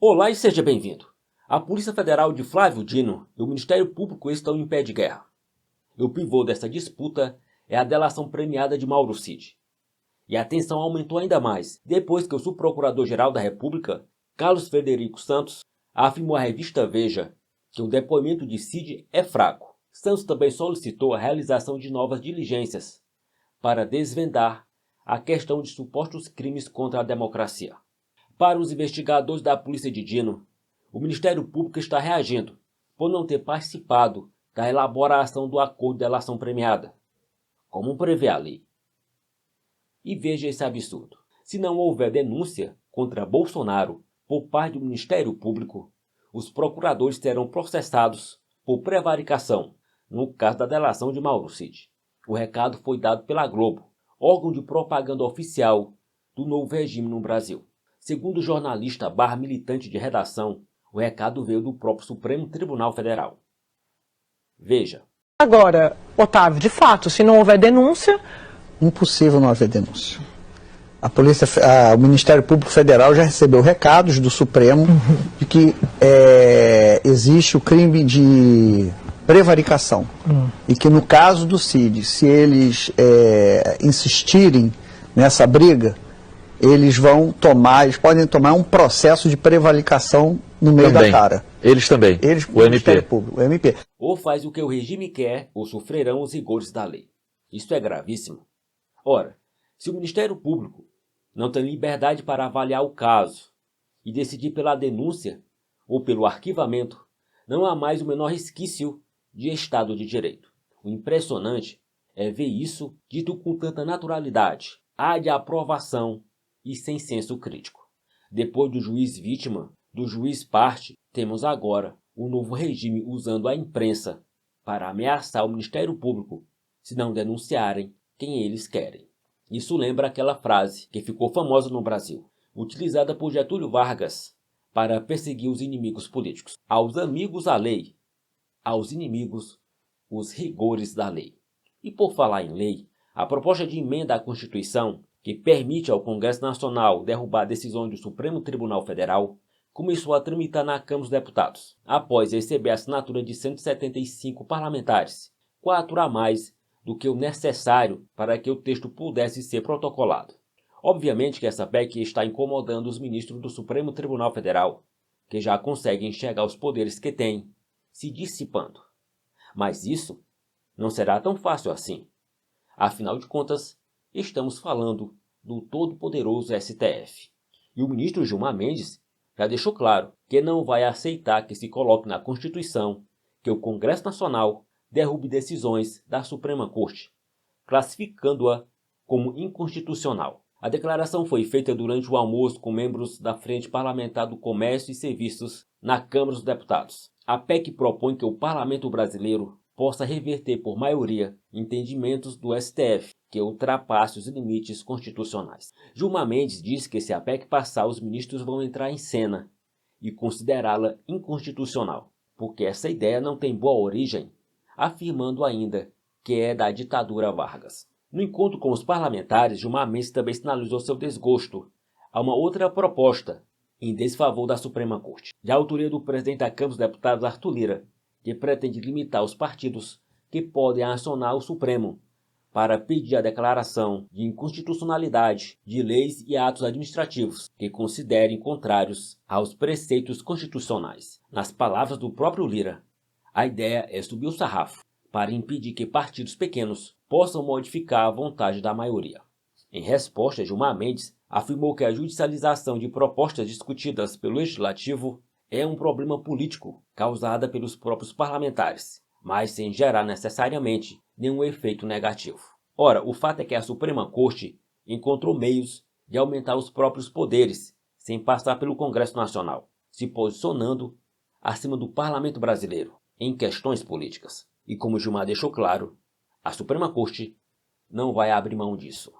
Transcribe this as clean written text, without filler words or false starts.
Olá e seja bem-vindo. A Polícia Federal de Flávio Dino e o Ministério Público estão em pé de guerra. E o pivô dessa disputa é a delação premiada de Mauro Cid. E a tensão aumentou ainda mais depois que o subprocurador-geral da República, Carlos Frederico Santos, afirmou à revista Veja que o depoimento de Cid é fraco. Santos também solicitou a realização de novas diligências para desvendar a questão de supostos crimes contra a democracia. Para os investigadores da Polícia de Dino, o Ministério Público está reagindo por não ter participado da elaboração do acordo de delação premiada, como prevê a lei. E veja esse absurdo. Se não houver denúncia contra Bolsonaro por parte do Ministério Público, os procuradores serão processados por prevaricação, no caso da delação de Mauro Cid. O recado foi dado pela Globo, órgão de propaganda oficial do novo regime no Brasil. Segundo o jornalista / militante de redação, o recado veio do próprio Supremo Tribunal Federal. Veja. Agora, Otávio, de fato, se não houver denúncia... Impossível não haver denúncia. O Ministério Público Federal já recebeu recados do Supremo de que existe o crime de prevaricação. E que no caso do Cid, se eles insistirem nessa briga, eles podem tomar um processo de prevaricação no meio da cara. Eles também, o MP. Público, o MP. Ou faz o que o regime quer, ou sofrerão os rigores da lei. Isso é gravíssimo. Ora, se o Ministério Público não tem liberdade para avaliar o caso e decidir pela denúncia ou pelo arquivamento, não há mais o menor resquício de Estado de Direito. O impressionante é ver isso dito com tanta naturalidade, de aprovação e sem senso crítico. Depois do juiz vítima, do juiz parte, temos agora o novo regime usando a imprensa para ameaçar o Ministério Público se não denunciarem quem eles querem. Isso lembra aquela frase que ficou famosa no Brasil, utilizada por Getúlio Vargas para perseguir os inimigos políticos. Aos amigos a lei, aos inimigos os rigores da lei. E por falar em lei, a proposta de emenda à Constituição, que permite ao Congresso Nacional derrubar decisões do Supremo Tribunal Federal, começou a tramitar na Câmara dos Deputados, após receber a assinatura de 175 parlamentares, 4 a mais do que o necessário para que o texto pudesse ser protocolado. Obviamente que essa PEC está incomodando os ministros do Supremo Tribunal Federal, que já conseguem enxergar os poderes que têm se dissipando. Mas isso não será tão fácil assim. Afinal de contas, estamos falando do todo-poderoso STF. E o ministro Gilmar Mendes já deixou claro que não vai aceitar que se coloque na Constituição que o Congresso Nacional derrube decisões da Suprema Corte, classificando-a como inconstitucional. A declaração foi feita durante o almoço com membros da Frente Parlamentar do Comércio e Serviços na Câmara dos Deputados. A PEC propõe que o Parlamento brasileiro possa reverter por maioria entendimentos do STF que ultrapasse os limites constitucionais. Gilmar Mendes disse que se a PEC passar, os ministros vão entrar em cena e considerá-la inconstitucional, porque essa ideia não tem boa origem, afirmando ainda que é da ditadura Vargas. No encontro com os parlamentares, Gilmar Mendes também sinalizou seu desgosto a uma outra proposta em desfavor da Suprema Corte, de autoria do presidente da Câmara dos Deputados, Arthur Lira, que pretende limitar os partidos que podem acionar o Supremo para pedir a declaração de inconstitucionalidade de leis e atos administrativos que considerem contrários aos preceitos constitucionais. Nas palavras do próprio Lira, a ideia é subir o sarrafo para impedir que partidos pequenos possam modificar a vontade da maioria. Em resposta, Gilmar Mendes afirmou que a judicialização de propostas discutidas pelo Legislativo é um problema político causado pelos próprios parlamentares, mas sem gerar necessariamente nenhum efeito negativo. Ora, o fato é que a Suprema Corte encontrou meios de aumentar os próprios poderes sem passar pelo Congresso Nacional, se posicionando acima do Parlamento brasileiro em questões políticas. E como Gilmar deixou claro, a Suprema Corte não vai abrir mão disso.